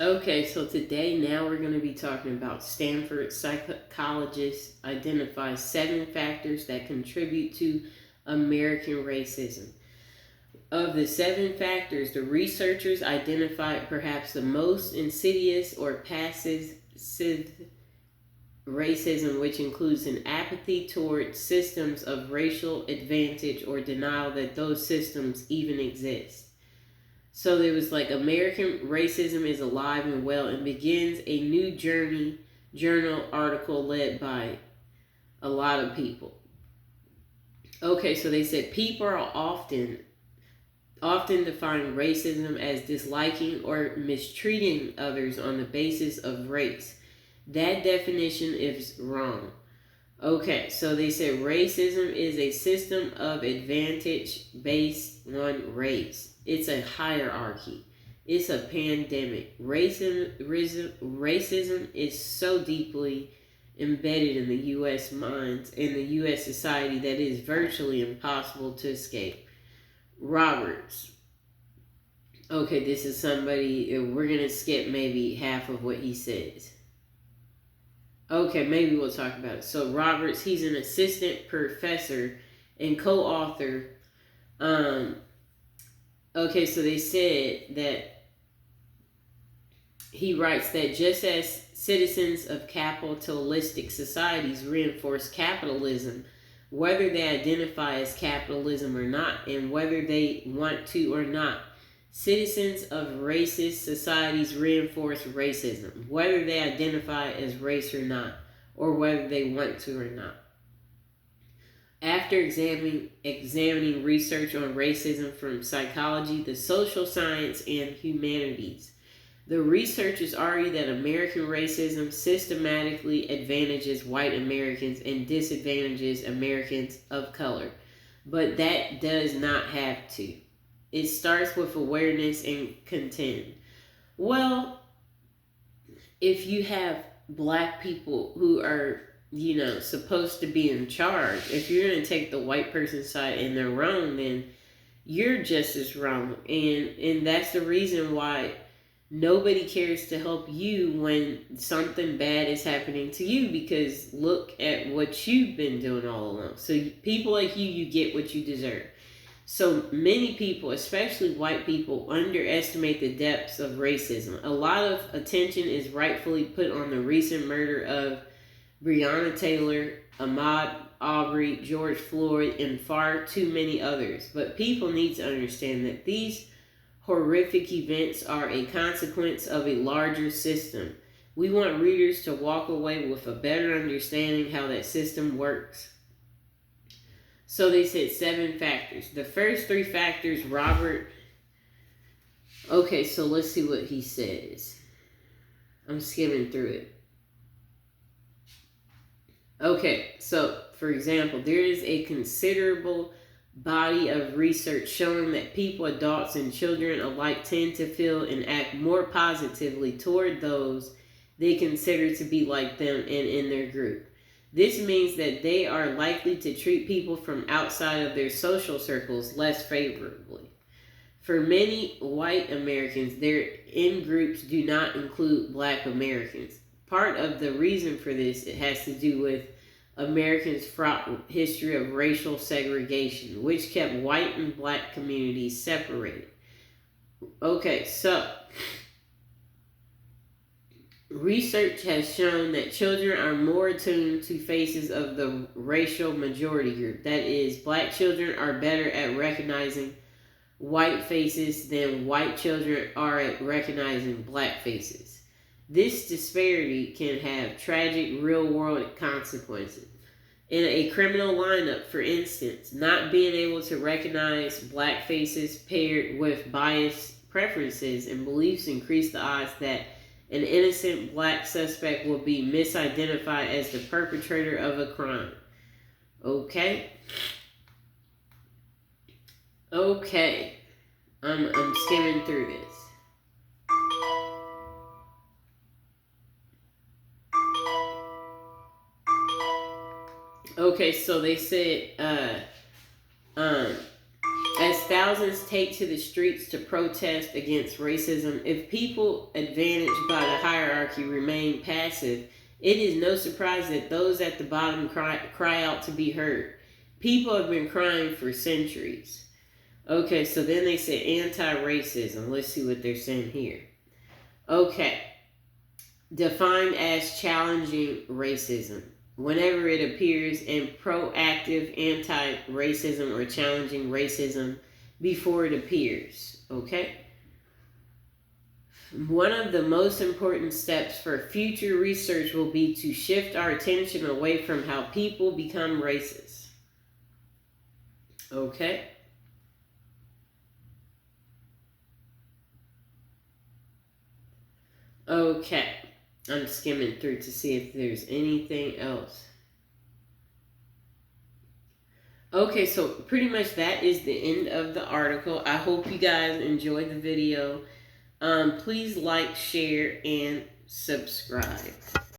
Okay, so today now we're going to be talking about Stanford psychologists identify 7 factors that contribute to American racism. Of the 7 factors, the researchers identified perhaps the most insidious or passive racism, which includes an apathy toward systems of racial advantage or denial that those systems even exist. So there was like American racism is alive and well and begins a new journal article led by a lot of people. Okay, so they said people are often define racism as disliking or mistreating others on the basis of race. That definition is wrong. Okay, so they said racism is a system of advantage based on race. It's a hierarchy. It's a pandemic. Racism is so deeply embedded in the U.S. minds and the U.S. society that it is virtually impossible to escape. Roberts. Okay, this is somebody, we're going to skip maybe half of what he says. Okay, maybe we'll talk about it. So Roberts, he's an assistant professor and co-author. Okay, so they said that he writes that just as citizens of capitalistic societies reinforce capitalism, whether they identify as capitalism or not, and whether they want to or not, citizens of racist societies reinforce racism, whether they identify as race or not, or whether they want to or not. After examining research on racism from psychology, the social science, and humanities, the researchers argue that American racism systematically advantages white Americans and disadvantages Americans of color. But that does not have to. It starts with awareness and content. Well, if you have black people who are, supposed to be in charge, if you're going to take the white person's side and they're wrong, then you're just as wrong. And that's the reason why nobody cares to help you when something bad is happening to you, because look at what you've been doing all along. So people like you get what you deserve. So many people, especially white people, underestimate the depths of racism. A lot of attention is rightfully put on the recent murder of Breonna Taylor, Ahmaud Arbery, George Floyd, and far too many others. But people need to understand that these horrific events are a consequence of a larger system. We want readers to walk away with a better understanding how that system works. So they said 7 factors. The first 3 factors, Robert. Okay, so let's see what he says. I'm skimming through it. Okay, so for example, there is a considerable body of research showing that people, adults and children alike, tend to feel and act more positively toward those they consider to be like them and in their group. This means that they are likely to treat people from outside of their social circles less favorably. For many white Americans, their in-groups do not include black Americans. Part of the reason for this, it has to do with Americans' fraught history of racial segregation, which kept white and black communities separated. Okay, so research has shown that children are more attuned to faces of the racial majority group. That is, black children are better at recognizing white faces than white children are at recognizing black faces. This disparity can have tragic real-world consequences. In a criminal lineup, for instance, not being able to recognize black faces paired with biased preferences and beliefs increase the odds that an innocent black suspect will be misidentified as the perpetrator of a crime. Okay. I'm skimming through this. Okay, so they said, as thousands take to the streets to protest against racism, if people advantaged by the hierarchy remain passive, it is no surprise that those at the bottom cry out to be heard. People have been crying for centuries. Okay, so then they say anti-racism. Let's see what they're saying here. Okay. Defined as challenging racism. Whenever it appears in proactive anti-racism or challenging racism before it appears. Okay? One of the most important steps for future research will be to shift our attention away from how people become racist. Okay? Okay. I'm skimming through to see if there's anything else. Okay, so pretty much that is the end of the article. I hope you guys enjoyed the video. Please like, share, and subscribe.